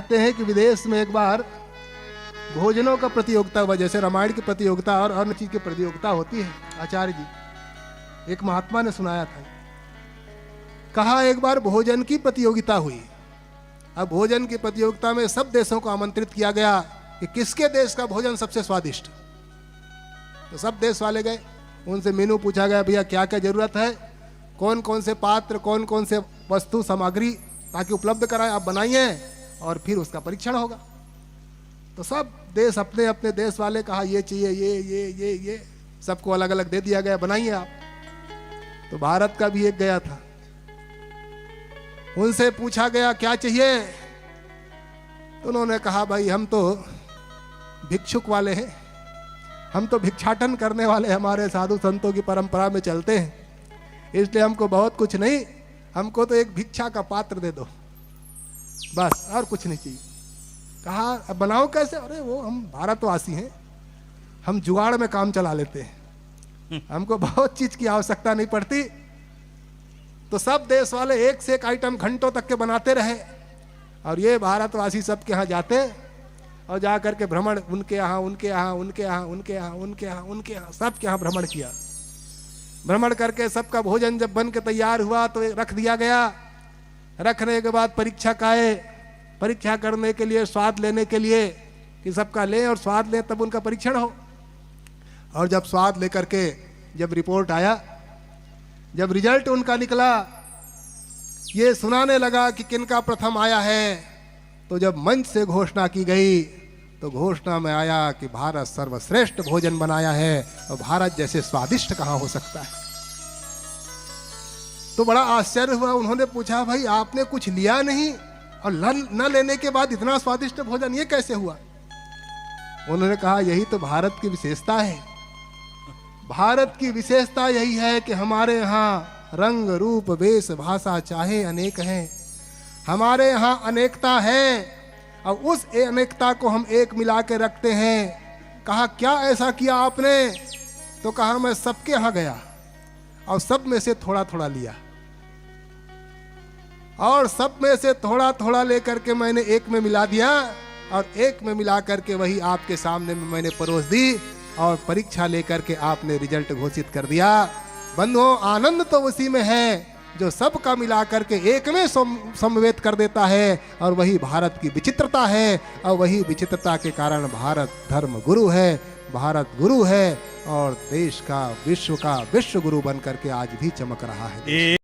कहते हैं कि विदेश में एक बार भोजनों का प्रतियोगिता हुआ, जैसे रामायण की प्रतियोगिता और अन्य चीज की प्रतियोगिता होती है। आचार्य जी एक महात्मा ने सुनाया था, कहा एक बार भोजन की प्रतियोगिता हुई। अब भोजन की प्रतियोगिता में सब देशों को आमंत्रित किया गया कि किसके देश का भोजन सबसे स्वादिष्ट। तो सब देश वाले गए, उनसे मेनू पूछा गया, भैया क्या क्या जरूरत है, कौन कौन से पात्र, कौन कौन से वस्तु सामग्री ताकि उपलब्ध कराएं, आप बनाइए और फिर उसका परीक्षण होगा। तो सब देश अपने अपने देश वाले कहा ये चाहिए, ये सबको अलग अलग दे दिया गया, बनाइए आप। तो भारत का भी एक गया था, उनसे पूछा गया क्या चाहिए। तो उन्होंने कहा भाई हम तो भिक्षुक वाले हैं, हम तो भिक्षाटन करने वाले, हमारे साधु संतों की परंपरा में चलते हैं, इसलिए हमको बहुत कुछ नहीं, हमको तो एक भिक्षा का पात्र दे दो बस, और कुछ नहीं चाहिए। कहा अब बनाओ कैसे? अरे वो हम भारतवासी हैं, हम जुगाड़ में काम चला लेते हैं, हमको बहुत चीज की आवश्यकता नहीं पड़ती। तो सब देश वाले एक से एक आइटम घंटों तक के बनाते रहे, और ये भारतवासी सबके यहाँ जाते और जा करके भ्रमण, उनके यहाँ उनके यहाँ उनके यहाँ उनके यहाँ उनके यहाँ उनके यहाँ सबके यहाँ भ्रमण किया। भ्रमण करके सबका भोजन जब बन के तैयार हुआ तो रख दिया गया। रखने के बाद परीक्षक आए, परीक्षा करने के लिए, स्वाद लेने के लिए कि सबका लें और स्वाद लें तब उनका परीक्षण हो। और जब स्वाद लेकर के जब रिपोर्ट आया, जब रिजल्ट उनका निकला, ये सुनाने लगा कि किनका प्रथम आया है, तो जब मंच से घोषणा की गई तो घोषणा में आया कि भारत सर्वश्रेष्ठ भोजन बनाया है, और भारत जैसे स्वादिष्ट कहाँ हो सकता है। तो बड़ा आश्चर्य हुआ। उन्होंने पूछा भाई आपने कुछ लिया नहीं और न लेने के बाद इतना स्वादिष्ट भोजन ये कैसे हुआ? उन्होंने कहा यही तो भारत की विशेषता है। भारत की विशेषता यही है कि हमारे यहाँ रंग रूप वेश भाषा चाहे अनेक हैं, हमारे यहाँ अनेकता है और उस अनेकता को हम एक मिला के रखते हैं। कहा क्या ऐसा किया आपने? तो कहा मैं सबके यहाँ गया और सब में से थोड़ा थोड़ा लिया, और सब में से थोड़ा थोड़ा लेकर के मैंने एक में मिला दिया, और एक में मिला करके वही आपके सामने में मैंने परोस दी, और परीक्षा लेकर के आपने रिजल्ट घोषित कर दिया। बंधुओं आनंद तो उसी में है जो सबका मिला करके एक में समवेत कर देता है, और वही भारत की विचित्रता है, और वही विचित्रता के कारण भारत धर्म गुरु है, भारत गुरु है, और देश का विश्व गुरु बन करके आज भी चमक रहा है।